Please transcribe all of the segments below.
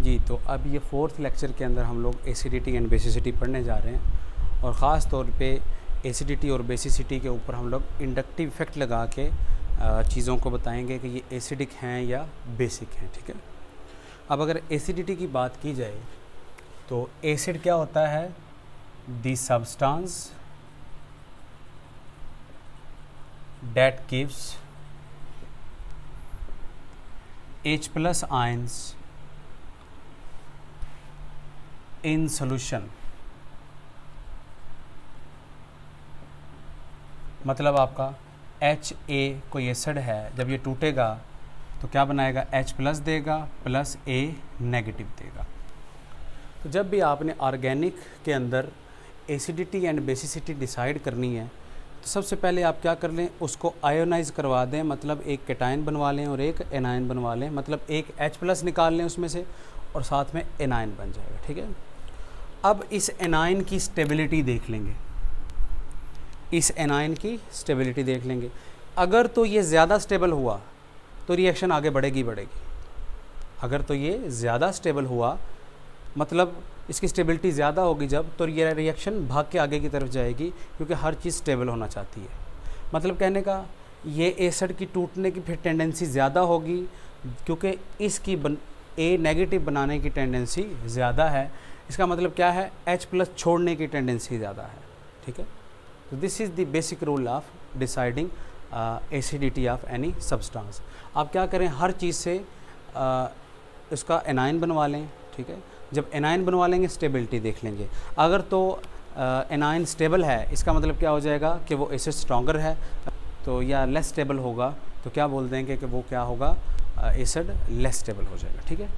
जी, तो अब ये 4th लेक्चर के अंदर हम लोग एसिडिटी एंड बेसिसिटी पढ़ने जा रहे हैं और ख़ास तौर पे एसिडिटी और बेसिसिटी के ऊपर हम लोग इंडक्टिव इफ़ेक्ट लगा के चीज़ों को बताएंगे कि ये एसिडिक हैं या बेसिक हैं। ठीक है, अब अगर एसिडिटी की बात की जाए तो एसिड क्या होता है? The substance that gives H+ ions in solution। मतलब आपका HA कोई एसिड है, जब ये टूटेगा तो क्या बनाएगा? H+ देगा प्लस A नेगेटिव देगा। तो जब भी आपने ऑर्गेनिक के अंदर एसिडिटी एंड बेसिसिटी डिसाइड करनी है तो सबसे पहले आप क्या कर लें, उसको आयोनाइज करवा दें, मतलब एक कैटायन बनवा लें और एक एनायन बनवा लें, मतलब एक H+ निकाल लें उसमें से और साथ में एनायन बन जाएगा। ठीक है, अब इस एनायन की स्टेबिलिटी देख लेंगे, इस एनायन की स्टेबिलिटी देख लेंगे। अगर तो ये ज़्यादा स्टेबल हुआ तो रिएक्शन आगे बढ़ेगी। अगर तो ये ज़्यादा स्टेबल हुआ मतलब इसकी स्टेबिलिटी ज़्यादा होगी जब, तो ये रिएक्शन भाग के आगे की तरफ जाएगी, क्योंकि हर चीज़ स्टेबल होना चाहती है। मतलब कहने का ये एसिड की टूटने की फिर टेंडेंसी ज़्यादा होगी, क्योंकि इसकी A नेगेटिव बनाने की टेंडेंसी ज़्यादा है। इसका मतलब क्या है? H+ छोड़ने की टेंडेंसी ज़्यादा है। ठीक है, तो this is the basic rule of deciding acidity of any substance. आप क्या करें, हर चीज़ से उसका एनायन बनवा लें। ठीक है, जब एनायन बनवा लेंगे स्टेबिलिटी देख लेंगे। अगर तो एनायन स्टेबल है, इसका मतलब क्या हो जाएगा कि वो एसिड स्ट्रॉन्गर है, तो या लेस स्टेबल होगा तो क्या बोल देंगे कि वो क्या होगा? एसिड लेस स्टेबल हो जाएगा। ठीक है,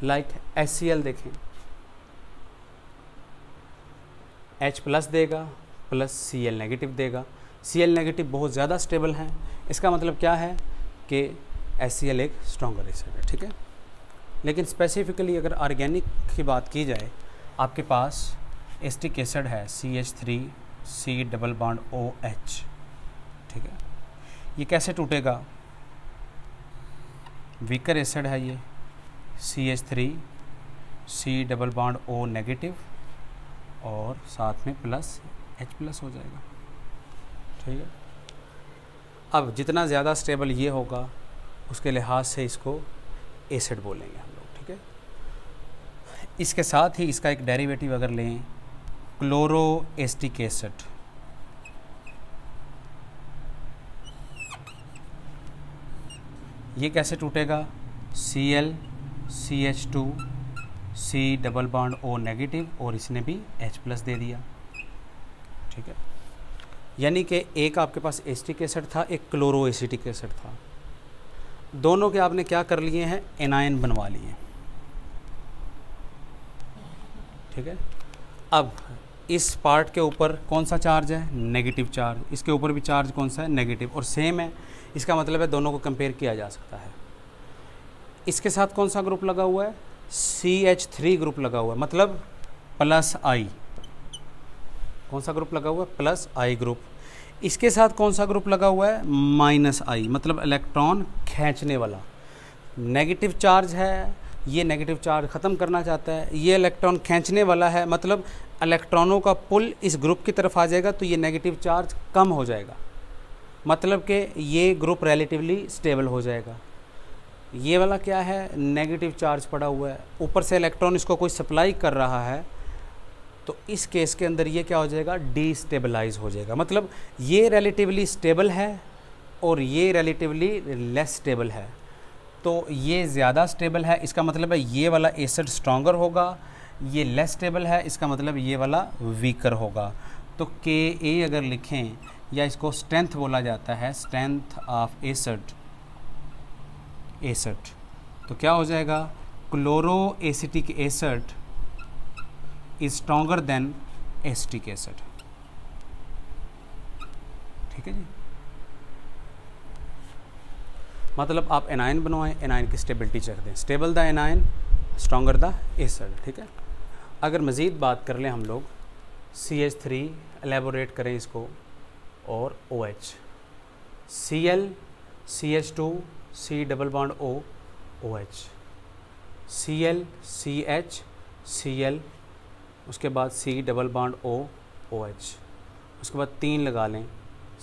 लाइक HCl देखें, H+ देगा प्लस Cl नेगेटिव देगा। Cl नेगेटिव बहुत ज़्यादा स्टेबल हैं, इसका मतलब क्या है कि HCl एक स्ट्रॉन्गर एसिड है। ठीक है, लेकिन स्पेसिफिकली अगर ऑर्गेनिक की बात की जाए, आपके पास एसिटिक एसिड है CH3C∼OH। ठीक है, ये कैसे टूटेगा? वीकर एसिड है ये CH3C∼O नेगेटिव और साथ में प्लस H+ हो जाएगा। ठीक है, अब जितना ज़्यादा स्टेबल ये होगा उसके लिहाज से इसको एसिड बोलेंगे हम लोग। ठीक है, इसके साथ ही इसका एक डेरिवेटिव अगर लें, क्लोरोएसिटिक एसिड, ये कैसे टूटेगा? Cl CH2C∼O नेगेटिव और इसने भी H+ दे दिया। ठीक है, यानी कि एक आपके पास एसिटिक एसिड था, एक क्लोरोएसिटिक एसिड था, दोनों के आपने क्या कर लिए हैं? एनायन बनवा लिए। ठीक है, अब इस पार्ट के ऊपर कौन सा चार्ज है? Negative charge. इसके ऊपर भी चार्ज कौन सा है? नेगेटिव, और सेम है। इसका मतलब है दोनों को कंपेयर किया जा सकता है। इसके साथ कौन सा ग्रुप लगा हुआ है? CH3 ग्रुप लगा हुआ है, मतलब +I। कौन सा ग्रुप लगा हुआ है? +I group. इसके साथ कौन सा ग्रुप लगा हुआ है? -I, मतलब इलेक्ट्रॉन खींचने वाला। नेगेटिव चार्ज है, ये नेगेटिव चार्ज ख़त्म करना चाहता है, ये इलेक्ट्रॉन खींचने वाला है, मतलब इलेक्ट्रॉनों का पुल इस ग्रुप की तरफ आ जाएगा तो ये नेगेटिव चार्ज कम हो जाएगा, मतलब कि ये ग्रुप रिलेटिवली स्टेबल हो जाएगा। ये वाला क्या है? नेगेटिव चार्ज पड़ा हुआ है, ऊपर से इलेक्ट्रॉन इसको कोई सप्लाई कर रहा है, तो इस केस के अंदर ये क्या हो जाएगा? डीस्टेबलाइज हो जाएगा। मतलब ये रिलेटिवली स्टेबल है और ये रिलेटिवली लेस स्टेबल है, तो ये ज़्यादा स्टेबल है, इसका मतलब है ये वाला एसिड स्ट्रॉन्गर होगा, ये लेस स्टेबल है, इसका मतलब ये वाला वीकर होगा। तो Ka अगर लिखें, या इसको स्ट्रेंथ बोला जाता है, स्ट्रेंथ ऑफ एसिड, तो क्या हो जाएगा? Chloroacetic acid is stronger than acetic acid. ठीक है जी, मतलब आप एनायन बनवाएं, एनायन की स्टेबिलिटी चेक दें, stable the anion, stronger the acid. ठीक है, अगर मज़ीद बात कर लें हम लोग, CH3 एलेबोरेट करें इसको, और OH, Cl CH2 C∼O OH, Cl CH Cl, उसके बाद C double bond O OH, उसके बाद 3 लगा लें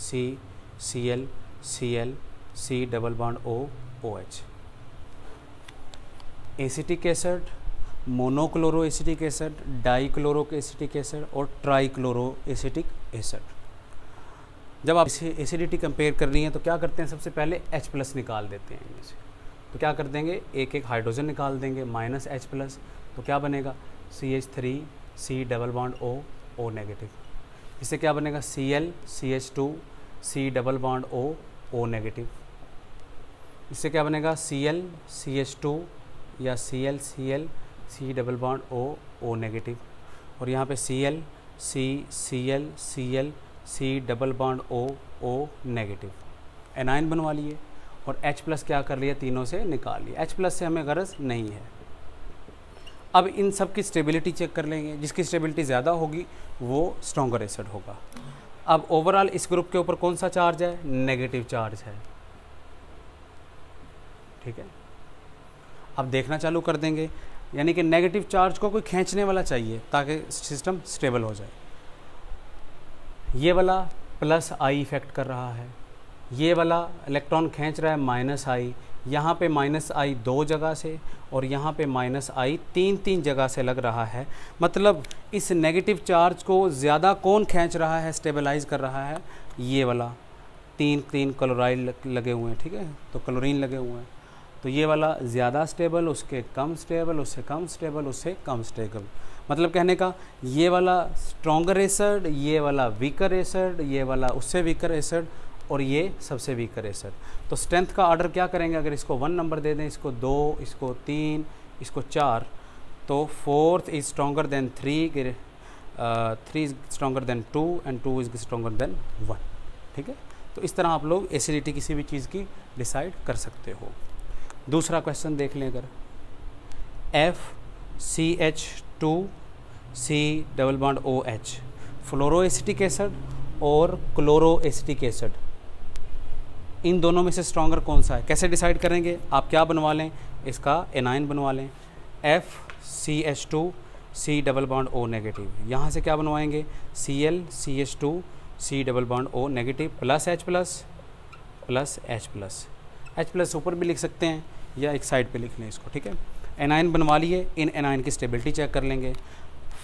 C Cl Cl C double bond O OH। Acetic acid, monochloro acetic acid, dichloro acetic acid और ट्राइक्लोरो एसिटिक एसिड। जब आप इसे एसिडिटी कंपेयर करनी है तो क्या करते हैं, सबसे पहले H+ निकाल देते हैं इनमें से। तो क्या कर देंगे, एक एक हाइड्रोजन निकाल देंगे -H+, तो क्या बनेगा CH3 C double bond O O negative. इससे क्या बनेगा Cl CH2 C double bond O O negative. इससे क्या बनेगा Cl CH2 या Cl Cl C double bond O O negative. और यहाँ पे Cl C Cl Cl C double bond O O negative. Anion बनवा लिए और H+ क्या कर लिया, तीनों से निकाल लिया। H+ से हमें गरज नहीं है। अब इन सब की स्टेबिलिटी चेक कर लेंगे, जिसकी स्टेबिलिटी ज़्यादा होगी वो स्ट्रॉन्गर एसिड होगा। अब ओवरऑल इस ग्रुप के ऊपर कौन सा चार्ज है, नेगेटिव चार्ज है। ठीक है, अब देखना चालू कर देंगे, यानी कि नेगेटिव चार्ज को कोई खींचने वाला चाहिए ताकि सिस्टम स्टेबल हो जाए। ये वाला +I इफेक्ट कर रहा है, ये वाला इलेक्ट्रॉन खींच रहा है -I। यहाँ पे -I 2 जगह से और यहाँ पे -I 3 जगह से लग रहा है। मतलब इस नेगेटिव चार्ज को ज़्यादा कौन खींच रहा है, स्टेबलाइज कर रहा है, ये वाला 3 क्लोराइड लगे हुए हैं। ठीक है, तो क्लोरीन लगे हुए हैं, तो ये वाला ज़्यादा स्टेबल, उसके कम स्टेबल, उससे कम स्टेबल, उससे कम स्टेबल। मतलब कहने का ये वाला स्ट्रॉन्गर एसिड, ये वाला वीकर एसिड, ये वाला उससे वीकर एसिड और ये सबसे वीकर एसिड। तो स्ट्रेंथ का ऑर्डर क्या करेंगे, अगर इसको 1 नंबर दे दें, इसको 2, इसको 3, इसको 4, तो 4th is stronger than 3, 3 is stronger than 2 and 2 is stronger than 1। ठीक है, तो इस तरह आप लोग एसिडिटी किसी भी चीज़ की डिसाइड कर सकते हो। दूसरा क्वेश्चन देख लें, अगर FCH2 C double bond OH फ्लोरो एसिटिक एसिड और क्लोरो एसिटिक एसिड, इन दोनों में से स्ट्रॉन्गर कौन सा है, कैसे डिसाइड करेंगे, आप क्या बनवा लें, इसका एनाइन बनवा लें FCH2 C double bond O negative. यहाँ से क्या बनवाएंगे Cl CH2 C double bond O negative +H+ ऊपर भी लिख सकते हैं या एक साइड पे लिख लें इसको। ठीक है, एनाइन बनवा लिए, इन एनाइन की स्टेबिलिटी चेक कर लेंगे।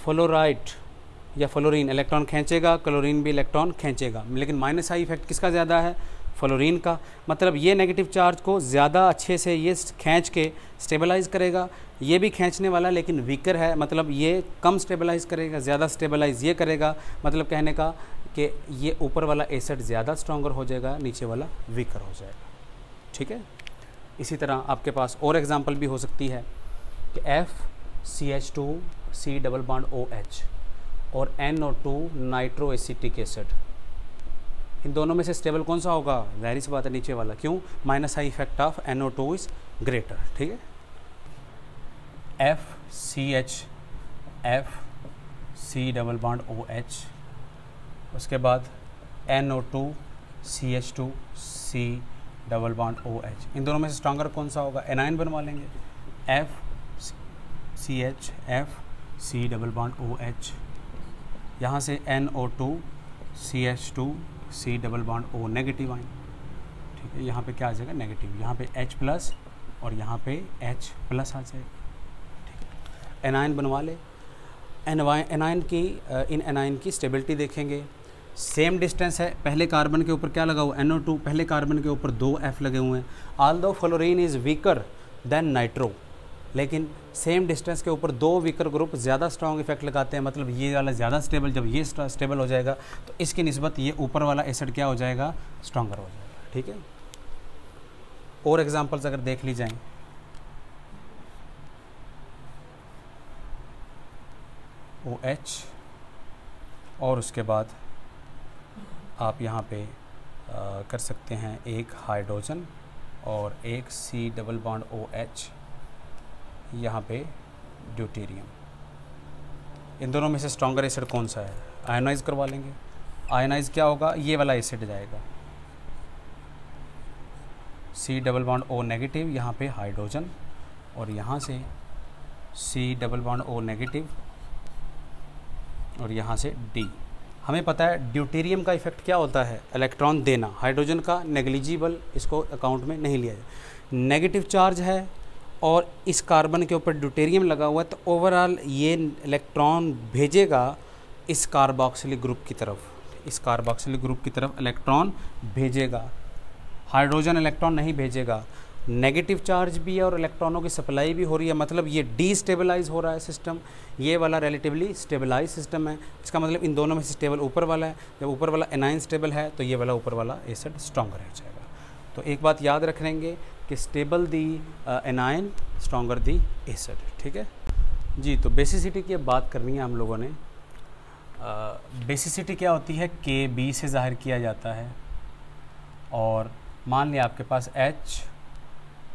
फ्लोराइड या फ्लोरीन इलेक्ट्रॉन खींचेगा, क्लोरीन भी इलेक्ट्रॉन खींचेगा, लेकिन -I इफेक्ट किसका ज़्यादा है, फ्लोरीन का। मतलब ये नेगेटिव चार्ज को ज़्यादा अच्छे से ये खींच के स्टेबलाइज करेगा, ये भी खींचने वाला लेकिन वीकर है, मतलब ये कम स्टेबलाइज करेगा, ज़्यादा स्टेबलाइज ये करेगा। मतलब कहने का कि ये ऊपर वाला एसिड ज़्यादा स्ट्रॉन्गर हो जाएगा, नीचे वाला वीकर हो जाएगा। ठीक है, इसी तरह आपके पास और एग्जांपल भी हो सकती है कि FCH2 C double bond OH और NO2 नाइट्रो एसिटिक एसिड, इन दोनों में से स्टेबल कौन सा होगा, जाहिर सी बात है नीचे वाला। क्यों, -I effect of NO2 is greater. ठीक है, F C double bond OH, उसके बाद NO2 CH2 C double bond OH, इन दोनों में से स्ट्रॉन्गर कौन सा होगा, एनाइन बनवा लेंगे FCH C double bond OH, यहाँ से NO2 CH2 C double bond O negative आए। ठीक है, यहाँ पे क्या आ जाएगा, नेगेटिव, यहाँ पे H+ और यहाँ पे H+ आ जाएगा। ठीक है, एनाइन बनवा ले। एनाइन की इन एनाइन की स्टेबिलिटी देखेंगे, सेम डिस्टेंस है, पहले कार्बन के ऊपर क्या लगा हुआ, NO2, पहले कार्बन के ऊपर 2 F लगे हुए हैं। Although fluorine is weaker then nitro, लेकिन सेम डिस्टेंस के ऊपर 2 वीकर ग्रुप ज़्यादा स्ट्रॉन्ग इफेक्ट लगाते हैं। मतलब ये वाला ज़्यादा स्टेबल, जब ये स्टेबल हो जाएगा तो इसकी निस्बत ये ऊपर वाला एसिड क्या हो जाएगा, स्ट्रॉन्गर हो जाएगा। ठीक है, और एग्जांपल्स अगर देख ली जाएं, OH और उसके बाद आप यहाँ पे कर सकते हैं एक हाइड्रोजन और एक C डबल बॉन्ड OH, यहाँ पे ड्यूटेरियम। इन दोनों में से स्ट्रॉन्गर एसिड कौन सा है, आयोनाइज करवा लेंगे। आयोनाइज क्या होगा, ये वाला एसिड जाएगा, C double bond O negative, यहाँ पे हाइड्रोजन और यहाँ से C double bond O negative और यहाँ से D। हमें पता है ड्यूटेरियम का इफेक्ट क्या होता है, इलेक्ट्रॉन देना, हाइड्रोजन का नेग्लिजिबल, इसको अकाउंट में नहीं लिया जाए। नेगेटिव चार्ज है और इस कार्बन के ऊपर ड्यूटेरियम लगा हुआ है, तो ओवरऑल ये इलेक्ट्रॉन भेजेगा इस कार्बोक्सिलिक ग्रुप की तरफ, इस कार्बोक्सिलिक ग्रुप की तरफ इलेक्ट्रॉन भेजेगा, हाइड्रोजन इलेक्ट्रॉन नहीं भेजेगा। नेगेटिव चार्ज भी है और इलेक्ट्रॉनों की सप्लाई भी हो रही है, मतलब ये डीस्टेबलाइज हो रहा है सिस्टम। ये वाला रिलेटिवली स्टेबलाइज सिस्टम है, इसका मतलब इन दोनों में से स्टेबल ऊपर वाला है। जब ऊपर वाला एनाइन स्टेबल है तो ये वाला ऊपर वाला एसिड स्ट्रॉन्गर हो जाएगा। तो एक बात याद रखेंगे कि स्टेबल दी एनाइन, स्ट्रॉन्गर दी एसिड। ठीक है जी। तो बेसिसिटी की बात करनी है हम लोगों ने। बेसिसिटी क्या होती है, के बी से ज़ाहिर किया जाता है। और मान लिया आपके पास H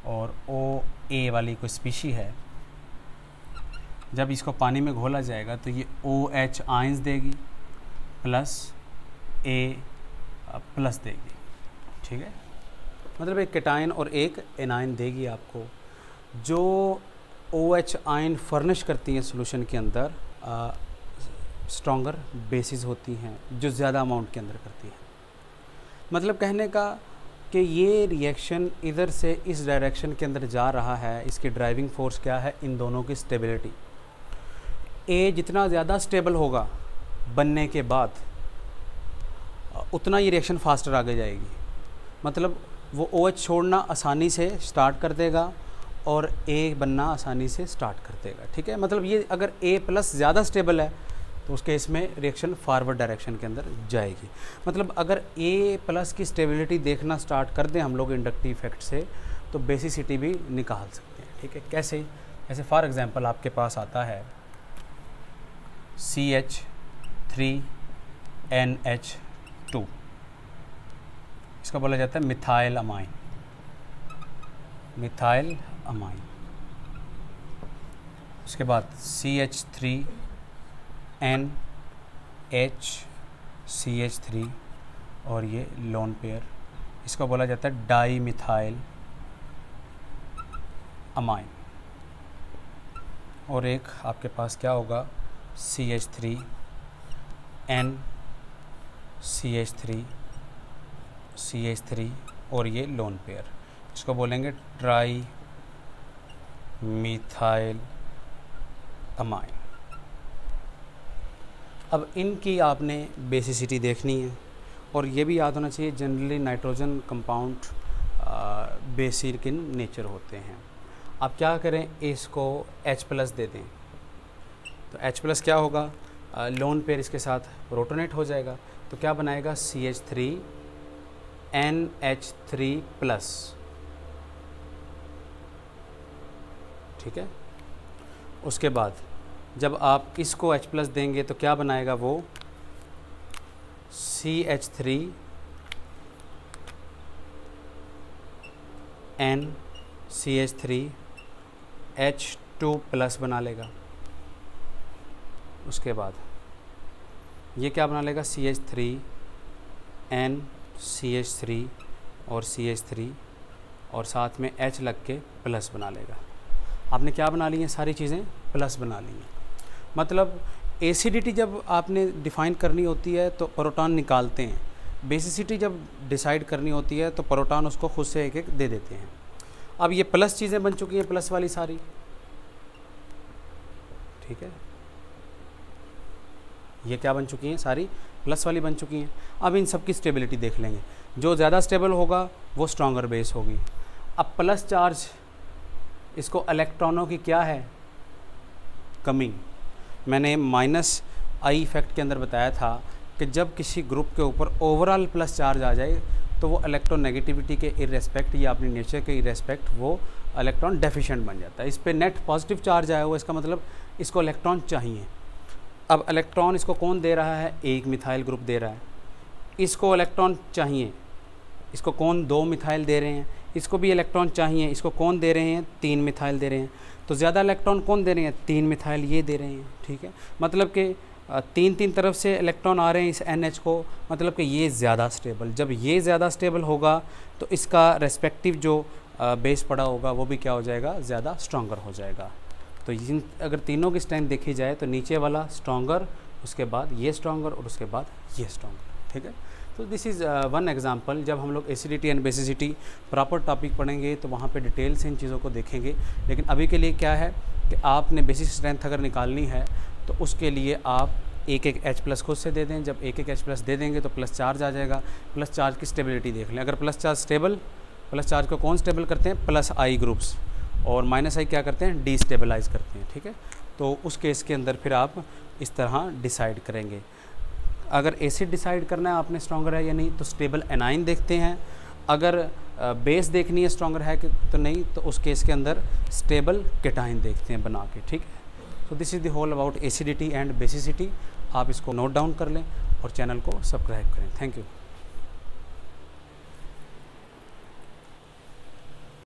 और OA वाली कोई स्पीशी है, जब इसको पानी में घोला जाएगा तो ये OH आयंस देगी प्लस A प्लस देगी। ठीक है, मतलब एक केटायन और एक एनायन देगी आपको। जो OH आयन फर्निश करती हैं सॉल्यूशन के अंदर स्ट्रॉन्गर बेसिस होती हैं, जो ज़्यादा अमाउंट के अंदर करती हैं। मतलब कहने का कि ये रिएक्शन इधर से इस डायरेक्शन के अंदर जा रहा है, इसकी ड्राइविंग फोर्स क्या है, इन दोनों की स्टेबिलिटी। ए जितना ज़्यादा स्टेबल होगा बनने के बाद, उतना ये रिएक्शन फास्टर आगे जाएगी। मतलब वो OH छोड़ना आसानी से स्टार्ट कर देगा और A बनना आसानी से स्टार्ट कर देगा। ठीक है, मतलब ये अगर A प्लस ज़्यादा स्टेबल है तो उस केस में रिएक्शन फॉरवर्ड डायरेक्शन के अंदर जाएगी। मतलब अगर A प्लस की स्टेबिलिटी देखना स्टार्ट कर दें हम लोग इंडक्टिव इफेक्ट से, तो बेसिसिटी भी निकाल सकते हैं। ठीक है, कैसे? ऐसे फॉर एग्जांपल आपके पास आता है CH3NH2, इसका बोला जाता है मिथाइल अमाइन, मिथाइल अमाइन। उसके बाद CH3NHCH3 और ये लोन पेयर, इसको बोला जाता है डाई मिथाइल अमाइन। और एक आपके पास क्या होगा, CH3NCH3 और ये लोन पेयर, इसको बोलेंगे ट्राई मिथाइल अमाइन। अब इनकी आपने बेसिसिटी देखनी है और ये भी याद होना चाहिए generally nitrogen compound basic in nature होते हैं। आप क्या करें, इसको H प्लस दे दें तो H प्लस क्या होगा, लोन पेयर इसके साथ प्रोटोनेट हो जाएगा, तो क्या बनाएगा CH3NH3 प्लस। ठीक है, उसके बाद जब आप इसको H प्लस देंगे तो क्या बनाएगा वो CH3NCH3H2 प्लस बना लेगा। उसके बाद ये क्या बना लेगा, CH3NCH3 और CH3 और साथ में H लग के प्लस बना लेगा। आपने क्या बना ली हैं, सारी चीज़ें प्लस बना ली हैं। मतलब एसिडिटी जब आपने डिफ़ाइन करनी होती है तो प्रोटॉन निकालते हैं, बेसिसिटी जब डिसाइड करनी होती है तो प्रोटॉन उसको खुद से एक एक दे देते हैं। अब ये प्लस चीज़ें बन चुकी हैं, प्लस वाली सारी। ठीक है, ये क्या बन चुकी हैं, सारी प्लस वाली बन चुकी हैं। अब इन सब की स्टेबिलिटी देख लेंगे, जो ज़्यादा स्टेबल होगा वो स्ट्रॉन्गर बेस होगी। अब प्लस चार्ज, इसको इलेक्ट्रॉनों की क्या है, कमी। मैंने माइनस आई इफेक्ट के अंदर बताया था कि जब किसी ग्रुप के ऊपर ओवरऑल प्लस चार्ज आ जाए तो वो इलेक्ट्रोनेगेटिविटी के इररेस्पेक्ट या अपनी नेचर के इररेस्पेक्ट वो इलेक्ट्रॉन डेफिशिएंट बन जाता है। इस पे नेट पॉजिटिव चार्ज आया हुआ, इसका मतलब इसको इलेक्ट्रॉन चाहिए। अब इलेक्ट्रॉन इसको कौन दे रहा है, एक मिथाइल ग्रुप दे रहा है, इसको इलेक्ट्रॉन चाहिए। इसको कौन, दो मिथाइल दे रहे हैं, इसको भी इलेक्ट्रॉन चाहिए। इसको कौन दे रहे हैं, तीन मिथाइल दे रहे हैं। तो ज़्यादा इलेक्ट्रॉन कौन दे रहे हैं, तीन मिथाइल ये दे रहे हैं। ठीक है, मतलब कि तीन तरफ से इलेक्ट्रॉन आ रहे हैं इस NH को, मतलब कि ये ज़्यादा स्टेबल। जब ये ज़्यादा स्टेबल होगा तो इसका रेस्पेक्टिव जो बेस पड़ा होगा वो भी क्या हो जाएगा, ज़्यादा स्ट्रॉन्गर हो जाएगा। तो इन अगर तीनों की स्ट्रेंथ देखी जाए तो नीचे वाला स्ट्रॉन्गर, उसके बाद ये स्ट्रॉन्गर और उसके बाद ये स्ट्रॉन्गर, ठीक है। तो दिस इज़ वन एग्जांपल। जब हम लोग acidity and basicity proper topic पढ़ेंगे तो वहाँ पे डिटेल से इन चीज़ों को देखेंगे। लेकिन अभी के लिए क्या है कि आपने बेसिक स्ट्रेंथ अगर निकालनी है तो उसके लिए आप एक H+ खुद से दे दें। जब एक H+ दे देंगे तो प्लस चार्ज आ जाएगा। प्लस चार्ज की स्टेबिलिटी देख लें। अगर plus charge stable, plus charge को कौन स्टेबल करते हैं? +I ग्रुप्स, और -I क्या करते हैं? डिस्टेबलाइज करते हैं, ठीक है। तो उस केस के अंदर फिर आप इस तरह डिसाइड करेंगे। अगर एसिड डिसाइड करना है आपने स्ट्रॉन्गर है या नहीं, तो स्टेबल एनाइन देखते हैं। अगर बेस देखनी है स्ट्रॉन्गर है कि तो नहीं, तो उस केस के अंदर स्टेबल केटाइन देखते हैं बना के, ठीक है। So this is the whole about acidity and basicity. आप इसको नोट डाउन कर लें और चैनल को सब्सक्राइब करें। Thank you.